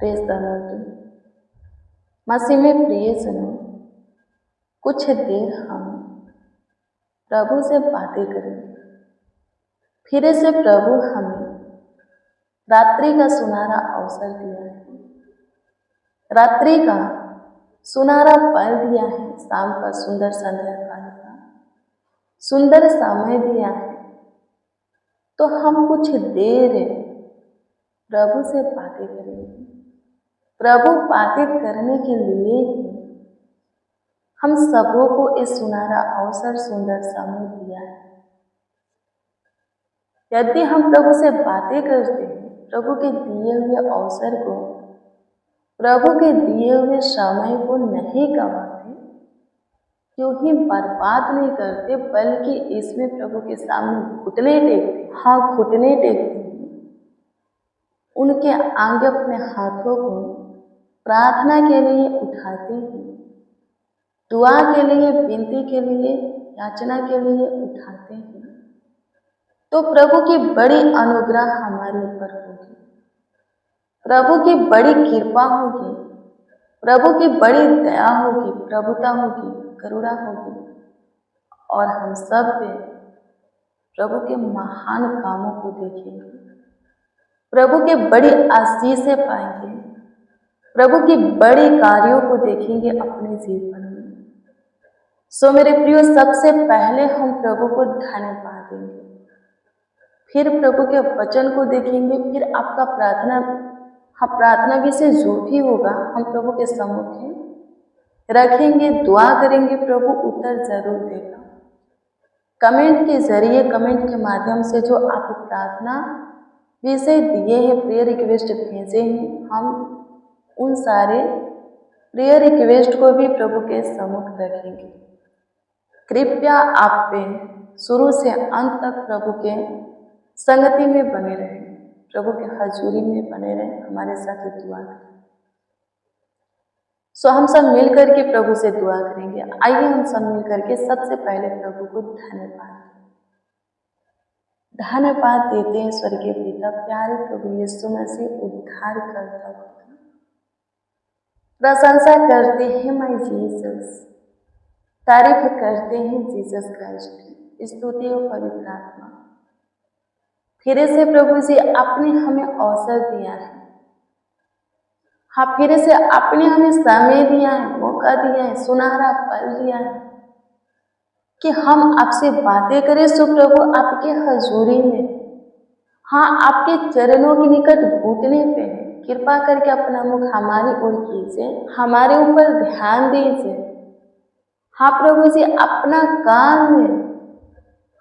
Praise the Lord. मसीह में प्रिय सुनो, कुछ देर हम प्रभु से बातें करें। फिर से प्रभु हमें रात्रि का सुनहरा अवसर दिया है, रात्रि का सुनहरा पल दिया है, शाम का सुंदर संध्या काल का सुंदर समय दिया है। तो हम कुछ देर प्रभु से बातें करेंगे। प्रभु बातें करने के लिए हम सबों को इस सुनहरा अवसर सुंदर समय दिया है। यदि हम प्रभु से बातें करते हैं, प्रभु के दिए हुए अवसर को, प्रभु के दिए हुए समय को नहीं गंवाते, क्यों ही बर्बाद नहीं करते, बल्कि इसमें प्रभु के सामने घुटने टेकते, हाँ घुटने टेकते हैं, उनके आगे अपने हाथों को प्रार्थना के लिए उठाते हैं, दुआ के लिए, विनती के लिए, याचना के लिए उठाते हैं, तो प्रभु की बड़ी अनुग्रह हमारे ऊपर होगी, प्रभु की बड़ी कृपा होगी, प्रभु की बड़ी दया होगी, प्रभुता होगी, करुणा होगी, और हम सब पे प्रभु के महान कामों को देखेंगे, प्रभु के बड़ी आशीषें पाएंगे, प्रभु की बड़ी कार्यों को देखेंगे अपने जीवन में। सो मेरे प्रियो, सबसे पहले हम प्रभु को धन्यवाद देंगे, फिर प्रभु के वचन को देखेंगे, फिर आपका प्रार्थना विषय जो भी होगा हम प्रभु के सम्मुख रखेंगे, दुआ करेंगे, प्रभु उत्तर जरूर देगा। कमेंट के जरिए, कमेंट के माध्यम से जो आप प्रार्थना विषय दिए हैं, प्रेयर रिक्वेस्ट भेजे हैं, हम उन सारे प्रेयर रिक्वेस्ट को भी प्रभु के सम्मुख रखेंगे। कृपया आप पे शुरू से अंत तक प्रभु के संगति में बने रहें, प्रभु के हजूरी में बने रहें, हमारे साथ दुआ करें। सो हम सब मिल करके प्रभु से दुआ करेंगे। आइए हम सब मिल करके सबसे पहले प्रभु को धन्यवाद देते हैं। स्वर्गीय पिता, प्यारे प्रभु यीशु मसीह उद्धार करता हुआ प्रशंसा करते हैं माय जीसस, तारीफ करते हैं जीसस क्राइस्ट की, स्तुति और पवित्र आत्मा। फिर से प्रभु जी आपने हमें अवसर दिया है, हाँ फिर से आपने हमें समय दिया है, मौका दिया है, सुनहरा पल दिया है कि हम आपसे बातें करें। सो प्रभु आपके हजूरी में, हाँ आपके चरणों के निकट घुटने पे है, कृपा करके अपना मुख हमारी ओर कीजिए, हमारे ऊपर ध्यान दीजिए। हाँ प्रभु जी, अपना कान में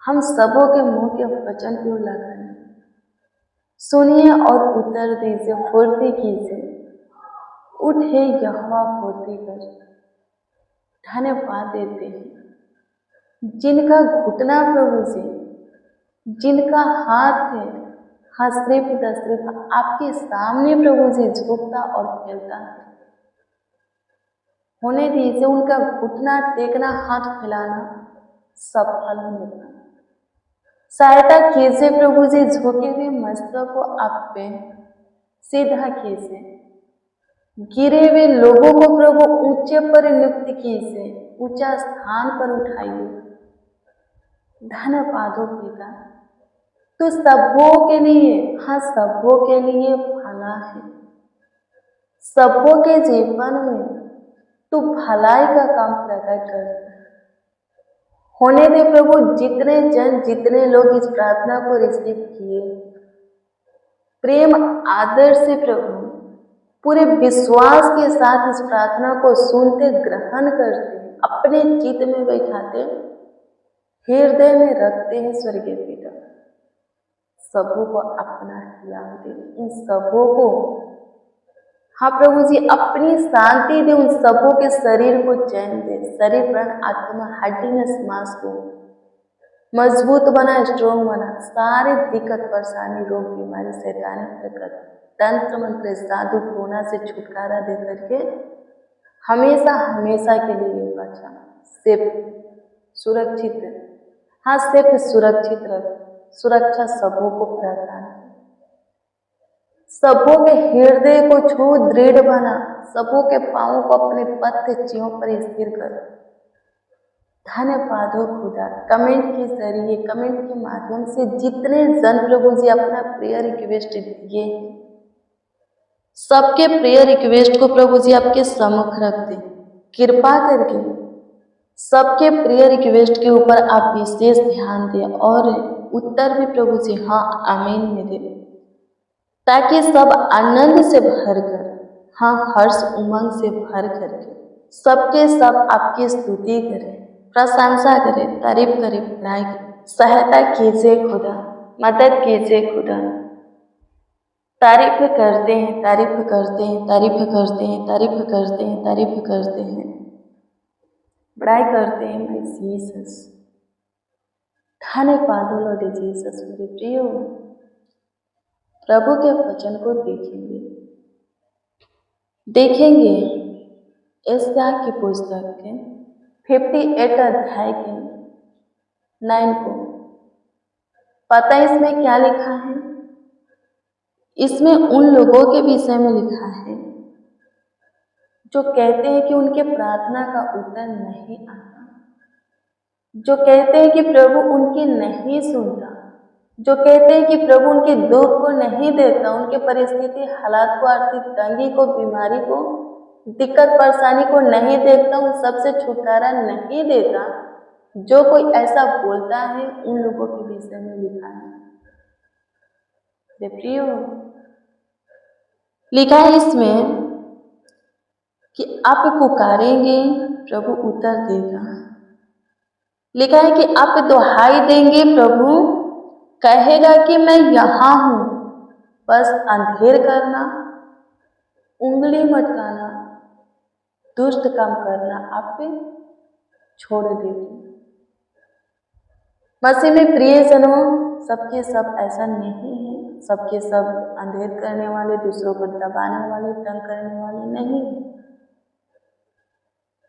हम सबों के मुंह के वचन को लगाएं, सुनिए और उत्तर दीजिए, फुर्ती कीजिए। उठे यहोवा फुर्ती कर। धन्यवाद देते हैं जिनका घुटना प्रभु जी, जिनका हाथ है, हाँ सिर्फ आपके सामने प्रभु जी झुकता और फैलता है, होने दीजिए उनका घुटना टेकना, हाथ फैलाना सफल होने का सहायता कीजिए प्रभु जी। झुके हुए मस्तक को आप पे सीधा कीजिए, गिरे हुए लोगों को प्रभु ऊंचे पर नियुक्त कीजिए, ऊंचा स्थान पर उठाइए। धन्यवाद हो पिता, तो सबों के लिए, हाँ सबों के लिए भला है, सबों के जीवन में तू भलाई का काम प्रकट करता है। होने दे प्रभु, जितने जन, जितने लोग इस प्रार्थना को रिसीव किए, प्रेम आदर से प्रभु पूरे विश्वास के साथ इस प्रार्थना को सुनते, ग्रहण करते, अपने चित्त में बैठाते, हृदय में रखते हैं। स्वर्गीय पिता, सबों को अपना ज्ञान दे, इन सबों को, हाँ प्रभु जी अपनी शांति दे, उन सबों के शरीर को चैन दे, शरीर प्राण आत्मा हड्डी में मांस को मजबूत बना, स्ट्रोंग बना। सारे दिक्कत परेशानी, रोग बीमारी, शैतानी हरकत, तंत्र मंत्र, साधु टोना से छुटकारा दे करके हमेशा हमेशा के लिए बचा, सिर्फ सुरक्षित, हाँ सिर्फ सुरक्षित रख, सुरक्षा सबों को प्रदान। सबों के हृदय को छू दृढ़ बना, सबों के पांवों को अपने पथ्यों पर स्थिर कर। धन्यवाद हो खुदा। कमेंट के जरिए, कमेंट के माध्यम से जितने जन प्रभु जी अपना प्रेयर रिक्वेस्ट दिए, सबके प्रेयर रिक्वेस्ट को प्रभु जी आपके सम्मुख रख दें। कृपा करके सबके प्रेयर रिक्वेस्ट के ऊपर आप विशेष ध्यान दें और उत्तर भी प्रभु जी हाँ आमीन में दें, ताकि सब आनंद से भरकर, हाँ हर्ष उमंग से भर करके सबके सब आपकी स्तुति करें, प्रशंसा करें, तारीफ करें, बड़ाई करें। सहायता कीजिए खुदा, मदद कीजिए खुदा। तारीफ करते हैं, तारीफ करते हैं, तारीफ करते हैं, तारीफ करते हैं, तारीफ करते हैं, बड़ाई करते हैं माय जीसस। धन्यवाद लॉर्ड जीसस। मेरे प्रियो, प्रभु के वचन को देखेंगे एशिया की पुस्तक के 58 अध्याय के 9 को। पता है इसमें क्या लिखा है? इसमें उन लोगों के विषय में लिखा है जो कहते हैं कि उनके प्रार्थना का उत्तर नहीं आता, जो कहते हैं कि प्रभु उनकी नहीं सुनता, जो कहते हैं कि प्रभु उनके दुख को नहीं देता, उनके परिस्थिति, हालात को, आर्थिक तंगी को, बीमारी को, दिक्कत परेशानी को नहीं देखता, उन सबसे छुटकारा नहीं देता। जो कोई ऐसा बोलता है, उन लोगों के विषय में लिखा है। प्रियो, लिखा है इसमें कि आप पुकारेंगे प्रभु उत्तर देगा। लिखा है कि आप दुहाई देंगे प्रभु कहेगा कि मैं यहाँ हूँ। बस अंधेर करना, उंगली मटकाना, दुष्ट काम करना आप पे छोड़ देगी। मसीह में प्रियजनों, सबके सब ऐसा नहीं है। सबके सब अंधेर करने वाले, दूसरों को दबाने वाले, तंग करने वाले नहीं है,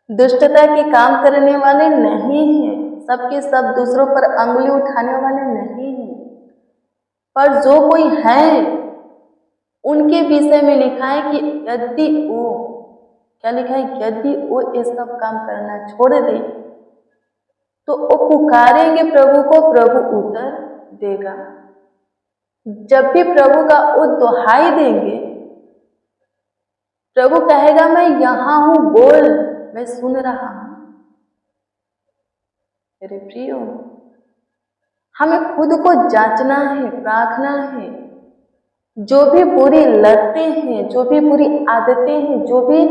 दुष्टता के काम करने वाले नहीं है, सबके सब दूसरों पर अंगुली उठाने वाले नहीं है। पर जो कोई है, उनके विषय में लिखा है कि यदि वो, क्या लिखा है? यदि वो ये सब काम करना छोड़ दे तो वो पुकारेंगे प्रभु को, प्रभु उत्तर देगा। जब भी प्रभु का वो दुहाई देंगे, प्रभु कहेगा मैं यहाँ हूं, बोल, मैं सुन रहा हूं। मेरे प्रियो, हमें खुद को जांचना है, प्रार्थना है। जो भी बुरी लतें हैं, जो भी बुरी आदतें हैं, जो भी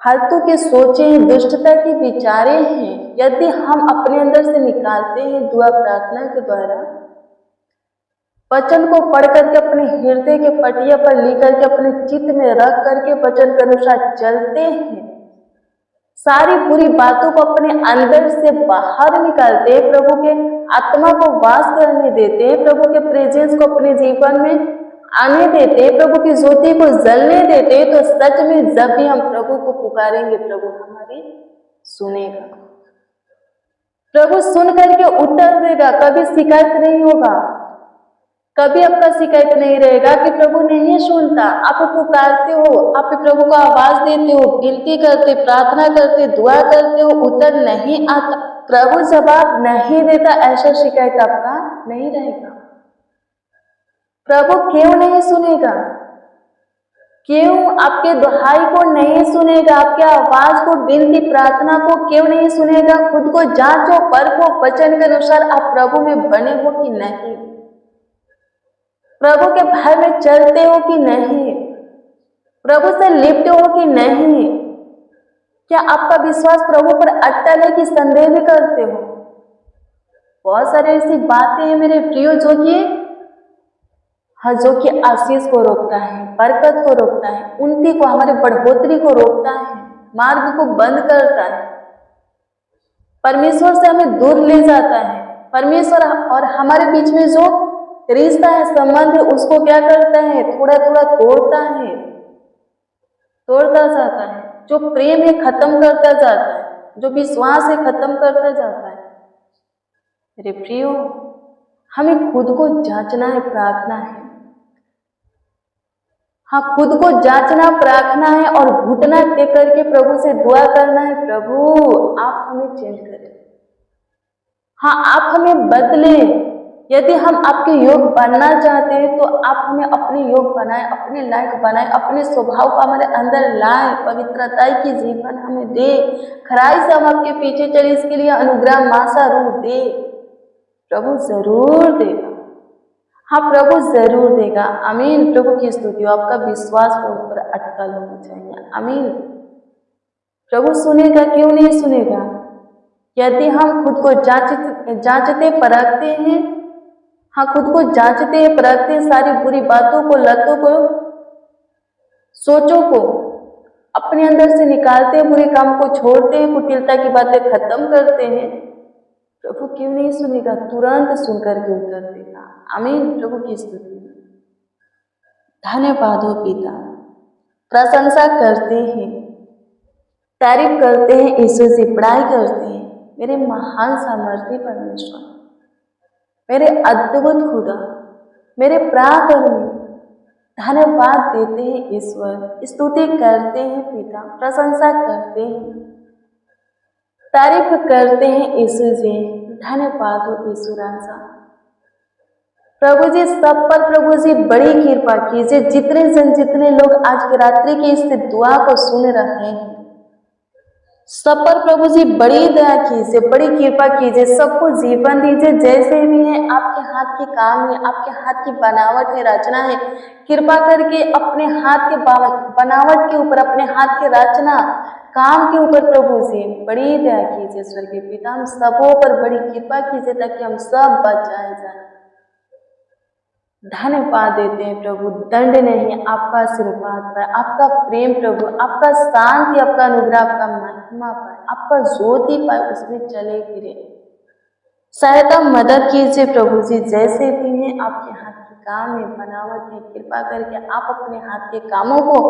फालतू के सोचे हैं, दुष्टता के विचारे हैं, यदि हम अपने अंदर से निकालते हैं दुआ प्रार्थना के द्वारा, वचन को पढ़ करके अपने हृदय के पटिया पर लिख करके अपने चित्त में रख करके वचन के अनुसार चलते हैं, सारी बुरी बातों को अपने अंदर से बाहर निकालते हैं, प्रभु के आत्मा को वास करने देते हैं, प्रभु के प्रेजेंस को अपने जीवन में आने देते, प्रभु की ज्योति को जलने देते, तो सच में जब भी हम प्रभु को पुकारेंगे, प्रभु हमारी सुनेगा, प्रभु सुन करके उत्तर देगा। कभी शिकायत नहीं होगा, कभी आपका शिकायत नहीं रहेगा कि प्रभु नहीं सुनता। आप पुकारते हो, आप प्रभु को आवाज देते हो, विनती करते, प्रार्थना करते, दुआ करते हो, उत्तर नहीं आता, प्रभु जवाब नहीं देता, ऐसा शिकायत आपका नहीं रहेगा। प्रभु क्यों नहीं सुनेगा? क्यों आपके दुहाई को नहीं सुनेगा? आपके आवाज को, विनती प्रार्थना को क्यों नहीं सुनेगा? खुद को जांचो, परखो, वचन के अनुसार आप प्रभु में बने हो कि नहीं, प्रभु के भय में चलते हो कि नहीं, प्रभु से लिपटे हो कि नहीं, क्या आपका विश्वास प्रभु पर अटल है कि संदेह भी करते हो? बहुत सारी ऐसी बातें हैं मेरे प्रियो जो कि आशीष को रोकता है, बरकत को रोकता है, उन्नति को, हमारे बढ़ोतरी को रोकता है, मार्ग को बंद करता है, परमेश्वर से हमें दूर ले जाता है। परमेश्वर और हमारे बीच में जो रिश्ता है, संबंध है, उसको क्या करता है? थोड़ा थोड़ा तोड़ता है, तोड़ता जाता है। जो प्रेम है खत्म करता जाता है, जो विश्वास है खत्म करता जाता है। मेरे प्रियो, हमें खुद को जांचना है, प्रार्थना है। हाँ, खुद को जांचना परखना है और घुटना टेक करके प्रभु से दुआ करना है, प्रभु आप हमें चेंज करें। हाँ, आप हमें बदलें। यदि हम आपके योग बनना चाहते हैं तो आप हमें अपने योग बनाए, अपने लायक बनाए, अपने स्वभाव को हमारे अंदर लाए, पवित्रता की जीवन हमें दे। खराई से हम आपके पीछे चले, इसके लिए अनुग्रह मासा रूप दे। प्रभु जरूर देगा। हाँ, प्रभु जरूर देगा। आमीन। प्रभु की स्तुति हो। आपका विश्वास प्रभु पर अटकल होना चाहिए। आमीन। प्रभु सुनेगा, क्यों नहीं सुनेगा? यदि हम खुद को जांचते परखते हैं, हाँ, खुद को जांचते परखते हैं, सारी बुरी बातों को, लतों को, सोचों को अपने अंदर से निकालते हैं, बुरे काम को छोड़ते हैं, कुटिलता की बातें खत्म करते हैं, प्रभु क्यों नहीं सुनेगा? तुरंत सुनकर के उत्तर देगा। आमीन। प्रभु की स्तुति। धन्यवाद हो पिता। प्रशंसा करते हैं, तारीफ करते हैं, ईश्वर से बड़ाई करते हैं। मेरे महान सामर्थ्य परमेश्वर, मेरे अद्भुत खुदा, मेरे पराक्रमी, धन्यवाद देते हैं ईश्वर, स्तुति करते हैं पिता, प्रशंसा करते हैं, तारीफ करते हैं ईश्वर जी। धन्यवाद हो ईश्वरांसा। प्रभु जी सब पर प्रभु जी बड़ी कृपा कीजिए। जितने लोग आज की रात्रि की इस दुआ को सुन रहे हैं, सब पर प्रभु जी बड़ी दया कीजिए, बड़ी कृपा कीजिए, सबको जीवन दीजिए। जैसे भी है आपके हाथ के काम है, आपके हाथ की बनावट है, रचना है, कृपा करके अपने हाथ के बनावट के ऊपर, अपने हाथ के रचना काम के ऊपर प्रभु जी बड़ी दया कीजिए। स्वर्गीय पिता, हम सबों पर बड़ी कृपा कीजिए ताकि हम सब बचाए जाए। धन्यवाद देते हैं प्रभु। दंड नहीं, आपका आशीर्वाद पाए, आपका प्रेम प्रभु, आपका शांति, आपका अनुग्रह, आपका महिमा पाए, आपका ज्योति पाए, उसमें चले फिरे। सहायता मदद कीजिए प्रभु जी। जैसे भी हैं आपके हाथ के काम में बनावट है, कृपा करके आप अपने हाथ के कामों को,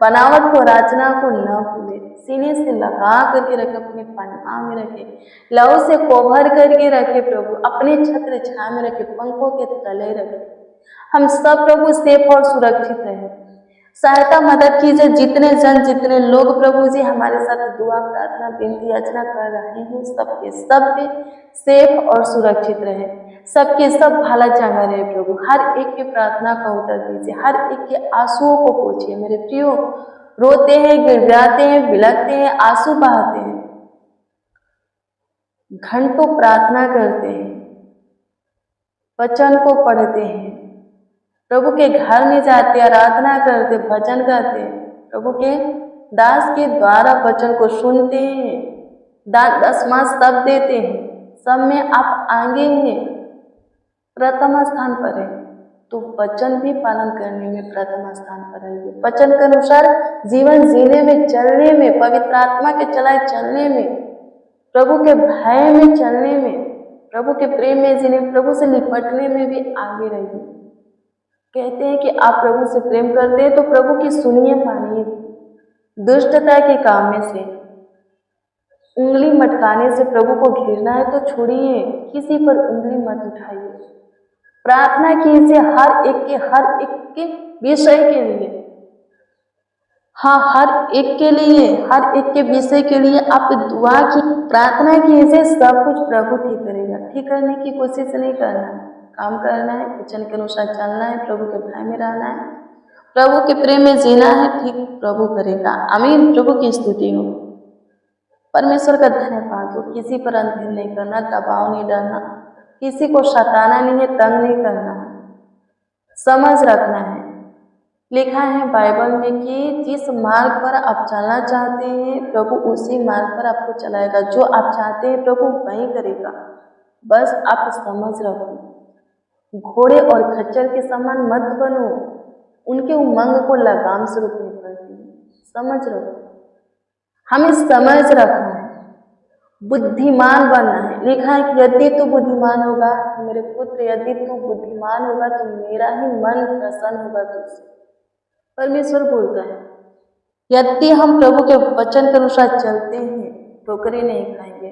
बनावट को, रचना को न भूले। सीने से लगा करके रखे, अपने पन्ना में रखे, लहू से कोभर करके रखे प्रभु, अपने छत्र छाया में रखे, पंखों के तले रखे। हम सब प्रभु सेफ और सुरक्षित रहे। सहायता मदद कीजिए। जितने लोग प्रभु जी हमारे साथ दुआ, प्रार्थना, विनती, याचना कर रहे हैं, सबके सब भी सेफ और सुरक्षित रहे, सबके सब भला चंगा रहे प्रभु। हर एक की प्रार्थना का उत्तर दीजिए, हर एक के आंसुओं को पोंछिए। मेरे प्रियो रोते हैं, गिड़गिड़ाते हैं, बिलखते हैं, आंसू बहाते हैं, घंटों प्रार्थना करते हैं, वचन को पढ़ते हैं, प्रभु के घर में जाते, आराधना करते, भजन करते, प्रभु के दास के द्वारा वचन को सुनते हैं, दान दसवां सब देते हैं, सब में आप आगे हैं, प्रथम स्थान पर है, तो वचन भी पालन करने में प्रथम स्थान पर है। वचन के अनुसार जीवन जीने में, चलने में, पवित्र आत्मा के चलाए चलने में, प्रभु के भय में चलने में, प्रभु के प्रेम में जीने, प्रभु से निपटने में भी आगे रहिए। कहते हैं कि आप प्रभु से प्रेम करते हैं तो प्रभु की सुनिए, मानिए। दुष्टता के काम में से, उंगली मटकाने से प्रभु को घिरना है तो छोड़िए, किसी पर उंगली मत उठाइए। प्रार्थना कीजिए हर एक के विषय के लिए। हाँ, हर एक के लिए, हर एक के विषय के लिए आप दुआ की, प्रार्थना कीजिए। सब कुछ प्रभु ठीक करेगा। ठीक करने की कोशिश नहीं करना है, काम करना है, वचन के अनुसार चलना है, प्रभु के भय में रहना है, प्रभु के प्रेम में जीना है। ठीक प्रभु करेगा। आमीन। प्रभु की स्तुति हो। परमेश्वर का धन्यवाद हो। किसी पर अंधेर नहीं करना, दबाव नहीं डालना, किसी को सताना नहीं है, तंग नहीं करना है, समझ रखना है। लिखा है बाइबल में कि जिस मार्ग पर आप चलना चाहते हैं प्रभु उसी मार्ग पर आपको चलाएगा। जो आप चाहते हैं प्रभु वही करेगा। बस आप समझ रखो। घोड़े और खच्चर के समान मत बनो, उनके उमंग को लगाम से रोकनी पड़ती है। समझ रखो, हमें समझ रखना है, बुद्धिमान बनना है। लिखा है कि यदि तू बुद्धिमान होगा मेरे पुत्र, यदि तू बुद्धिमान होगा तो मेरा ही मन प्रसन्न होगा तुझसे। परमेश्वर बोलता है यदि हम प्रभु के वचन के अनुसार चलते हैं ठोकरें नहीं खाएंगे।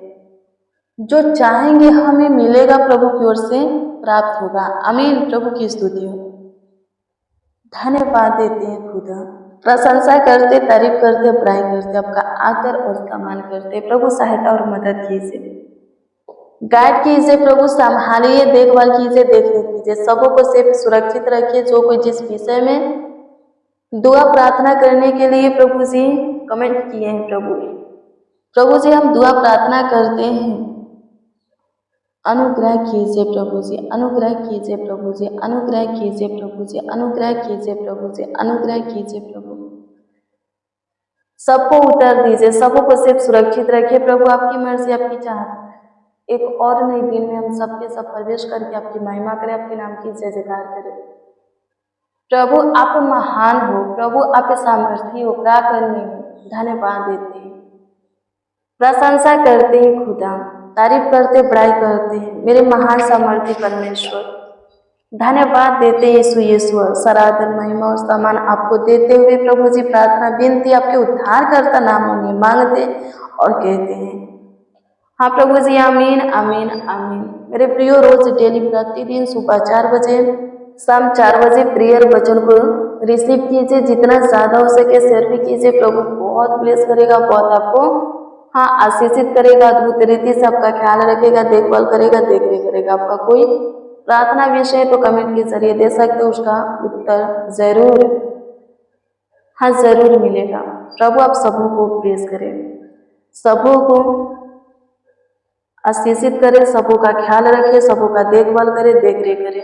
जो चाहेंगे हमें मिलेगा, प्रभु की ओर से प्राप्त होगा। आमीन। प्रभु की स्तुति हो। धन्यवाद देते हैं खुदा, प्रशंसा करते, तारीफ करते, बड़ाई करते, आपका आदर और सम्मान करते। प्रभु सहायता और मदद कीजिए, गाइड कीजिए प्रभु, संभालिए, देखभाल कीजिए, देखरेख कीजिए, सबों को सेफ सुरक्षित रखिए। जो कोई जिस विषय में दुआ प्रार्थना करने के लिए प्रभु जी कमेंट किए हैं, प्रभु जी हम दुआ प्रार्थना करते हैं, अनुग्रह कीजिए प्रभु जी, अनुग्रह कीजिए प्रभु जी, अनुग्रह कीजिए प्रभु जी, अनुग्रह कीजिए प्रभु जी, अनुग्रह कीजिए प्रभु। सबको उतर दीजिए, सबों को सिर्फ सुरक्षित रखिए प्रभु। आपकी मर्जी, आपकी चाहत एक और नई दिन में हम सबके सब प्रवेश करके आपकी महिमा करें, आपके नाम की जय जयकार करें। प्रभु आप महान हो, प्रभु आप सामर्थ्य हो, प्राकरणीय हो, धन्यवाद देते हैं, प्रशंसा करते हैं खुदा, तारीफ करते, बड़ाई करते हैं मेरे महान सामर्थ्य परमेश्वर। धन्यवाद देते हैं यीशु, ईश्वर सराधन महिमा और सम्मान आपको देते हुए प्रभु जी प्रार्थना विनती आपके उद्धार करता नामों में मांगते और कहते हैं हाँ प्रभु जी, आमीन आमीन आमीन। मेरे प्रियो, रोज डेली प्रतिदिन सुबह 4 बजे, शाम 4 बजे प्रेयर वचन को रिसीव कीजिए, जितना ज़्यादा हो सके शेयर भी कीजिए। प्रभु बहुत ब्लेस करेगा, बहुत आपको हाँ आशीषित करेगा, अद्भुत रीति से आपका ख्याल रखेगा, देखभाल करेगा, देखरेख करेगा। आपका कोई प्रार्थना विषय तो कमेंट के जरिए दे सकते हो, उसका उत्तर जरूर हाँ जरूर मिलेगा। प्रभु आप सबों को ब्लेस करें, सबों को आशीषित करे, सबों का ख्याल रखे, सबों का देखभाल करे, देखरेख करे,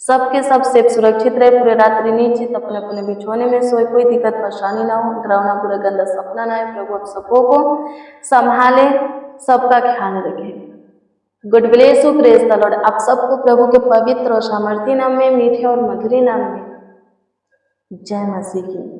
सबके सब सेफ सुरक्षित रहे, पूरे रात्रि निश्चित अपने अपने बिछोने में सोए, कोई दिक्कत परेशानी ना हो, डरावना पूरा गंदा सपना ना आए। प्रभु आप सबों को संभाले, सबका ख्याल रखे। Good bless you, praise the Lord. आप सबको प्रभु के पवित्र और सामर्थी नाम में, मीठे और मधुर नाम में जय मसीह की।